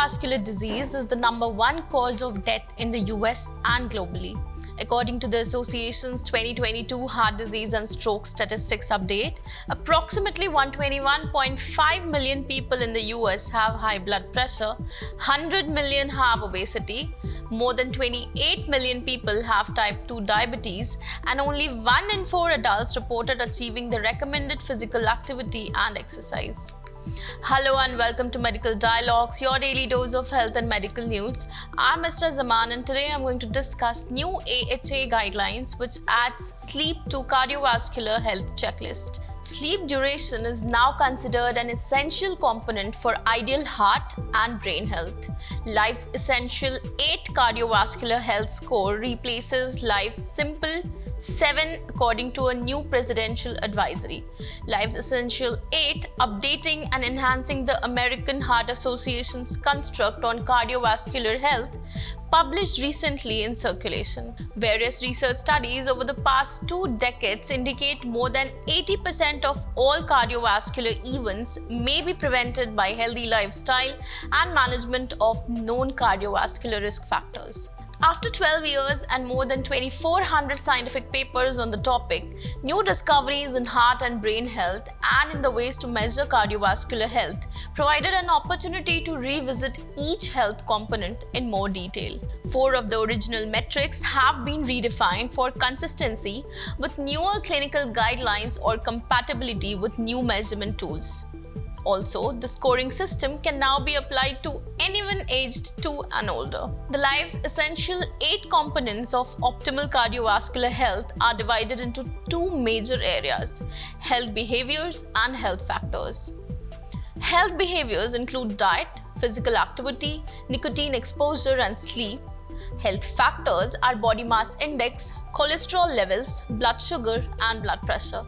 Cardiovascular disease is the #1 cause of death in the US and globally. According to the association's 2022 Heart Disease and Stroke Statistics Update, approximately 121.5 million people in the US have high blood pressure, 100 million have obesity, more than 28 million people have type 2 diabetes, and only 1 in 4 adults reported achieving the recommended physical activity and exercise. Hello and welcome to Medical Dialogues, your daily dose of health and medical news. I'm Mr. Zaman and today I'm going to discuss new AHA guidelines which adds sleep to cardiovascular health checklist. Sleep duration is now considered an essential component for ideal heart and brain health. Life's Essential 8 Cardiovascular Health Score replaces Life's Simple 7 according to a new presidential advisory. Life's Essential 8, updating and enhancing the American Heart Association's construct on cardiovascular health, published recently in Circulation. Various research studies over the past 2 decades indicate more than 80% of all cardiovascular events may be prevented by healthy lifestyle and management of known cardiovascular risk factors. After 12 years and more than 2,400 scientific papers on the topic, new discoveries in heart and brain health and in the ways to measure cardiovascular health provided an opportunity to revisit each health component in more detail. 4 of the original metrics have been redefined for consistency with newer clinical guidelines or compatibility with new measurement tools. Also, the scoring system can now be applied to anyone aged 2 and older. The Life's Essential 8 components of optimal cardiovascular health are divided into 2 major areas: health behaviors and health factors. Health behaviors include diet, physical activity, nicotine exposure, and sleep. Health factors are body mass index, cholesterol levels, blood sugar, and blood pressure.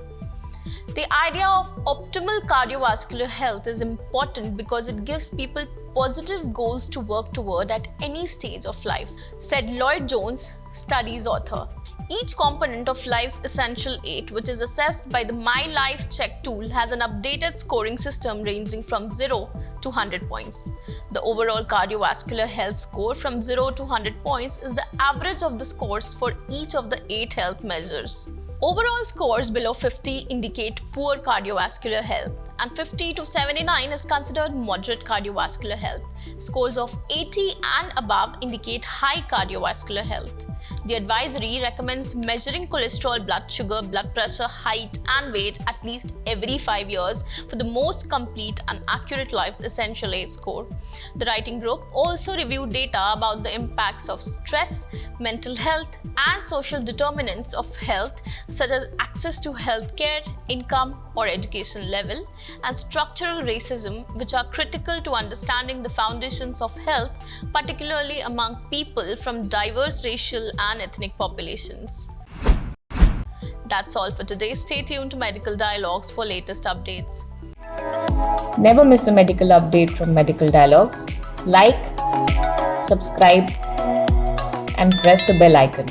The idea of optimal cardiovascular health is important because it gives people positive goals to work toward at any stage of life, said Lloyd Jones, studies author. Each component of Life's Essential 8, which is assessed by the My Life Check tool, has an updated scoring system ranging from 0 to 100 points. The overall cardiovascular health score from 0 to 100 points is the average of the scores for each of the 8 health measures. Overall scores below 50 indicate poor cardiovascular health, and 50 to 79 is considered moderate cardiovascular health. Scores of 80 and above indicate high cardiovascular health. The advisory recommends measuring cholesterol, blood sugar, blood pressure, height, and weight at least every 5 years for the most complete and accurate Life's Essential 8 score. The writing group also reviewed data about the impacts of stress, mental health, and social determinants of health, such as access to health care, income, or education level, and structural racism, which are critical to understanding the foundations of health, particularly among people from diverse racial and ethnic populations. That's all for today. Stay tuned to Medical Dialogues for latest updates. Never miss a medical update from Medical Dialogues. Like, subscribe, and press the bell icon.